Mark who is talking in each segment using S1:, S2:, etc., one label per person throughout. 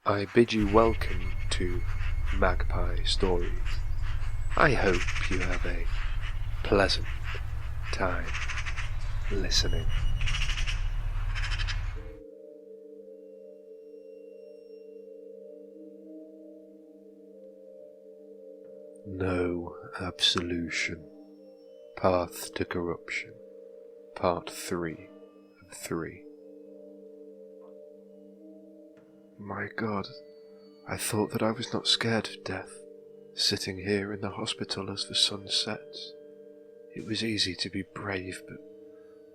S1: I bid you welcome to Magpie Stories. I hope you have a pleasant time listening. No Absolution. Path to Corruption. Part 3 of 3. My God, I thought that I was not scared of death, sitting here in the hospital as the sun sets. It was easy to be brave, but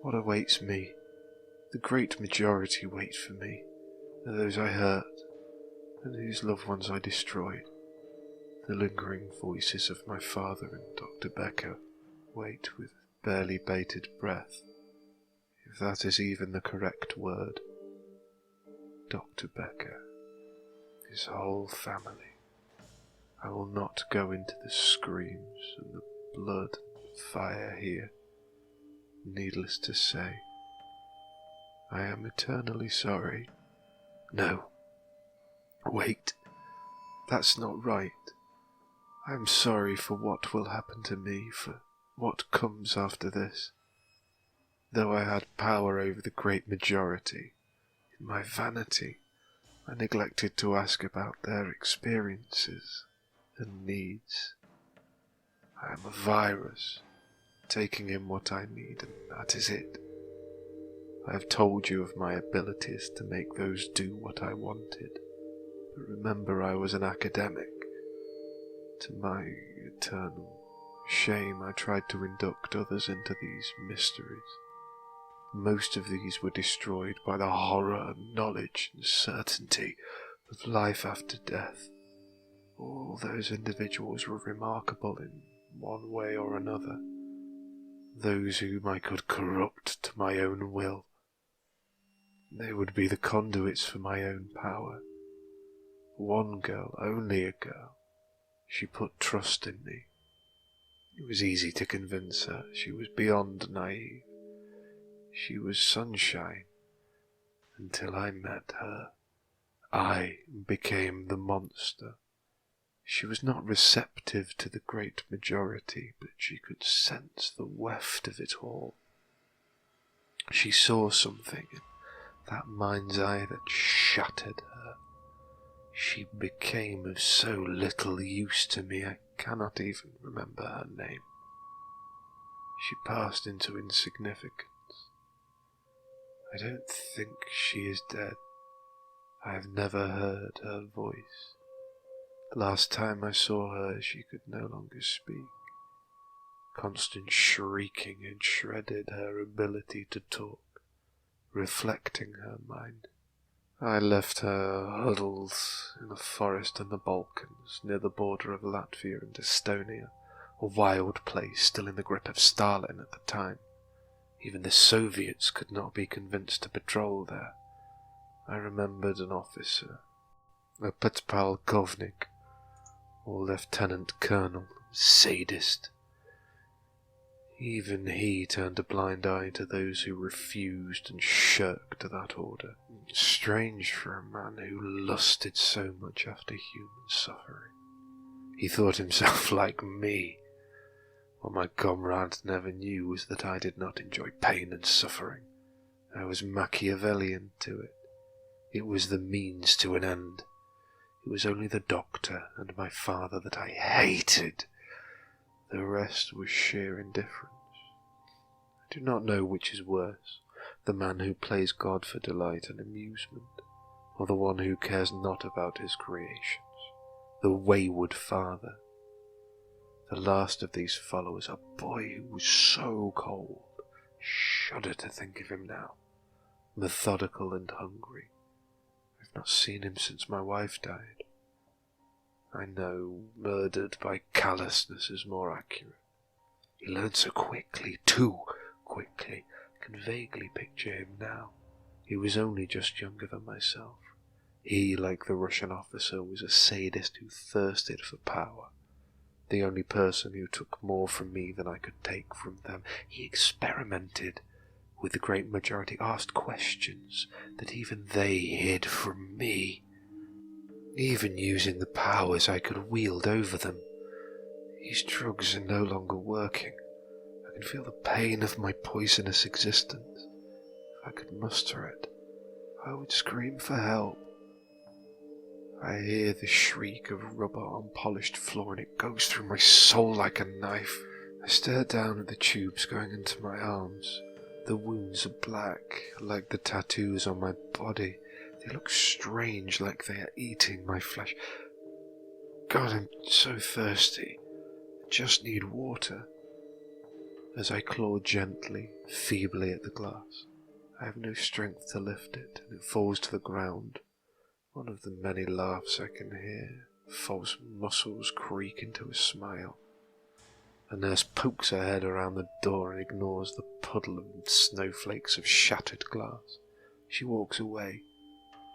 S1: what awaits me? The great majority wait for me, those I hurt, and whose loved ones I destroyed. The lingering voices of my father and Dr. Becker wait with barely bated breath, if that is even the correct word. Dr. Becker, his whole family. I will not go into the screams and the blood and fire here. Needless to say, I am eternally sorry. No, wait, that's not right. I am sorry for what will happen to me, for what comes after this. Though I had power over the great majority, in my vanity, I neglected to ask about their experiences and needs. I am a virus, taking in what I need, and that is it. I have told you of my abilities to make those do what I wanted, but remember I was an academic. To my eternal shame, I tried to induct others into these mysteries. Most of these were destroyed by the horror, knowledge, and certainty of life after death. All those individuals were remarkable in one way or another. Those whom I could corrupt to my own will. They would be the conduits for my own power. One girl, only a girl. She put trust in me. It was easy to convince her. She was beyond naive. She was sunshine, until I met her. I became the monster. She was not receptive to the great majority, but she could sense the weft of it all. She saw something in that mind's eye that shattered her. She became of so little use to me, I cannot even remember her name. She passed into insignificance. I don't think she is dead. I have never heard her voice. Last time I saw her, she could no longer speak. Constant shrieking had shredded her ability to talk, reflecting her mind. I left her huddled in a forest in the Balkans, near the border of Latvia and Estonia, a wild place still in the grip of Stalin at the time. Even the Soviets could not be convinced to patrol there. I remembered an officer, a podpolkovnik, or lieutenant colonel, sadist. Even he turned a blind eye to those who refused and shirked that order. Strange for a man who lusted so much after human suffering. He thought himself like me. What my comrades never knew was that I did not enjoy pain and suffering. I was Machiavellian to it. It was the means to an end. It was only the doctor and my father that I hated. The rest was sheer indifference. I do not know which is worse, the man who plays God for delight and amusement, or the one who cares not about his creations, the wayward father. The last of these followers, a boy who was so cold. Shudder to think of him now, methodical and hungry. I've not seen him since my wife died. I know murdered by callousness is more accurate. He learned so quickly, too quickly. I can vaguely picture him now. He was only just younger than myself. He, like the Russian officer, was a sadist who thirsted for power. The only person who took more from me than I could take from them. He experimented with the great majority, asked questions that even they hid from me. even using the powers I could wield over them. These drugs are no longer working. I can feel the pain of my poisonous existence. If I could muster it, I would scream for help. I hear the shriek of rubber on polished floor and it goes through my soul like a knife. I stare down at the tubes going into my arms. The wounds are black, like the tattoos on my body. They look strange, like they are eating my flesh. God, I'm so thirsty. I just need water. As I claw gently, feebly at the glass, I have no strength to lift it, and it falls to the ground. One of the many laughs I can hear. False muscles creak into a smile. A nurse pokes her head around the door and ignores the puddle of snowflakes of shattered glass. She walks away.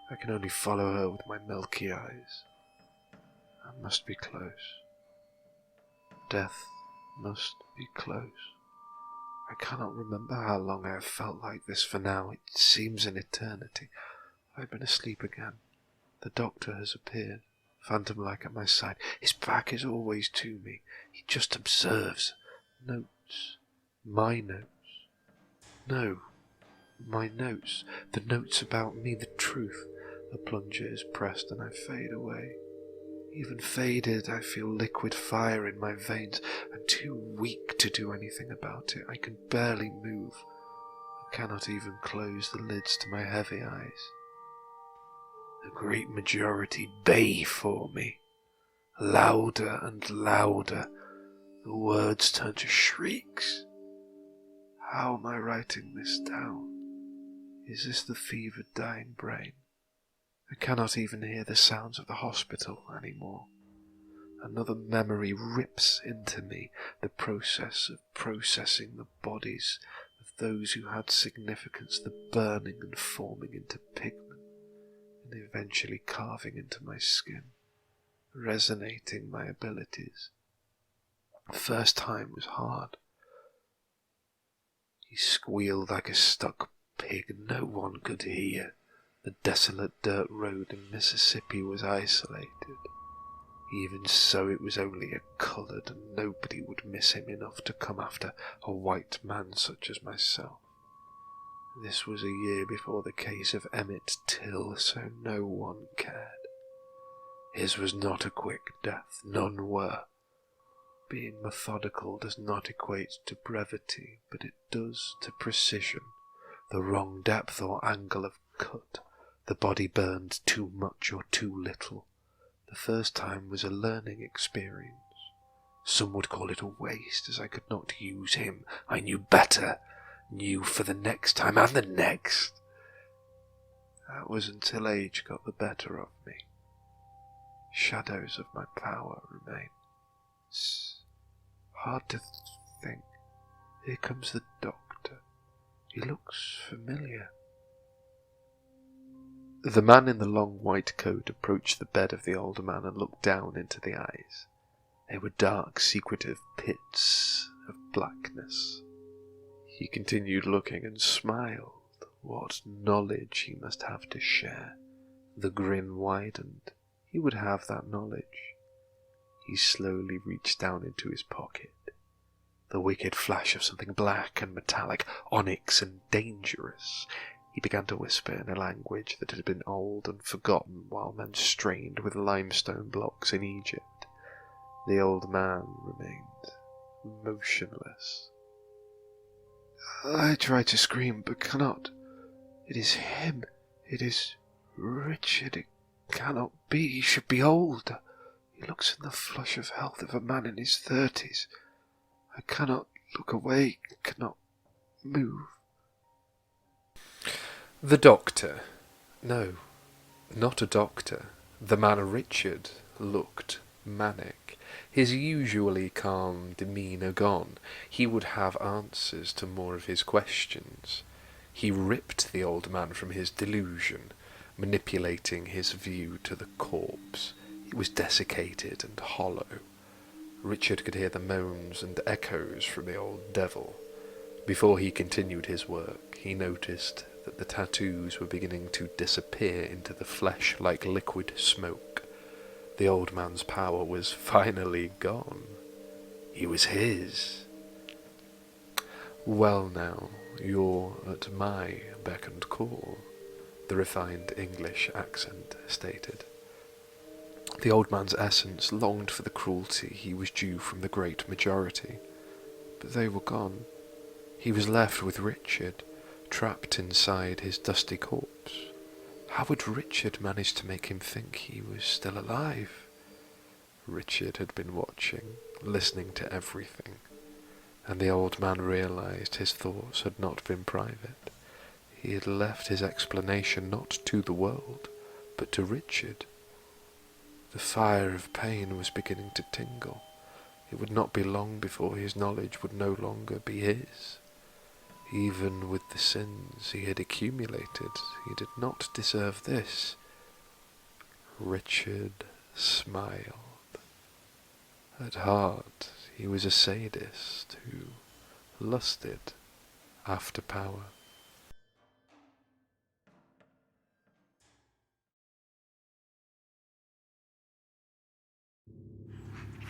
S1: I can only follow her with my milky eyes. I must be close. Death must be close. I cannot remember how long I have felt like this for now. It seems an eternity. I've been asleep again. The doctor has appeared, phantom-like at my side. His back is always to me. He just observes. Notes. My notes. No. My notes. The notes about me, the truth. The plunger is pressed and I fade away. Even faded, I feel liquid fire in my veins. I'm too weak to do anything about it. I can barely move. I cannot even close the lids to my heavy eyes. The great majority bay for me. Louder and louder. The words turn to shrieks. How am I writing this down? Is this the fevered, dying brain? I cannot even hear the sounds of the hospital anymore. Another memory rips into me, the process of processing the bodies of those who had significance, the burning and forming into pigment, and eventually carving into my skin, resonating my abilities. The first time was hard. He squealed like a stuck pig no one could hear. The desolate dirt road in Mississippi was isolated. Even so, it was only a coloured, and nobody would miss him enough to come after a white man such as myself. This was a year before the case of Emmett Till, so no one cared. His was not a quick death, none were. Being methodical does not equate to brevity, but it does to precision. The wrong depth or angle of cut. The body burned too much or too little. The first time was a learning experience. Some would call it a waste, as I could not use him. I knew better, knew for the next time and the next. That was until age got the better of me. Shadows of my power remain. It's hard to think. Here comes the doctor. He looks familiar. The man in the long white coat approached the bed of the older man and looked down into the eyes. They were dark, secretive pits of blackness. He continued looking and smiled. What knowledge he must have to share. The grin widened. He would have that knowledge. He slowly reached down into his pocket. The wicked flash of something black and metallic, onyx and dangerous. He began to whisper in a language that had been old and forgotten while men strained with limestone blocks in Egypt. The old man remained motionless. I try to scream, but cannot. It is him. It is Richard. It cannot be. He should be older. He looks in the flush of health of a man in his 30s. I cannot look away, cannot move. The doctor. No, not a doctor. The man Richard looked manic. His usually calm demeanour gone, he would have answers to more of his questions. He ripped the old man from his delusion, manipulating his view to the corpse. It was desiccated and hollow. Richard could hear the moans and echoes from the old devil. Before he continued his work, he noticed that the tattoos were beginning to disappear into the flesh like liquid smoke. The old man's power was finally gone. He was his. "Well now, you're at my beck and call," the refined English accent stated. The old man's essence longed for the cruelty he was due from the great majority, but they were gone. He was left with Richard, trapped inside his dusty corpse. How had Richard managed to make him think he was still alive? Richard had been watching, listening to everything, and the old man realized his thoughts had not been private. He had left his explanation not to the world, but to Richard. The fire of pain was beginning to tingle. It would not be long before his knowledge would no longer be his. Even with the sins he had accumulated, he did not deserve this. Richard smiled. At heart, he was a sadist who lusted after power.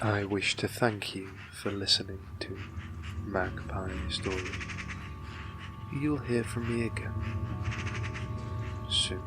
S1: I wish to thank you for listening to Magpie Stories. You'll hear from me again soon.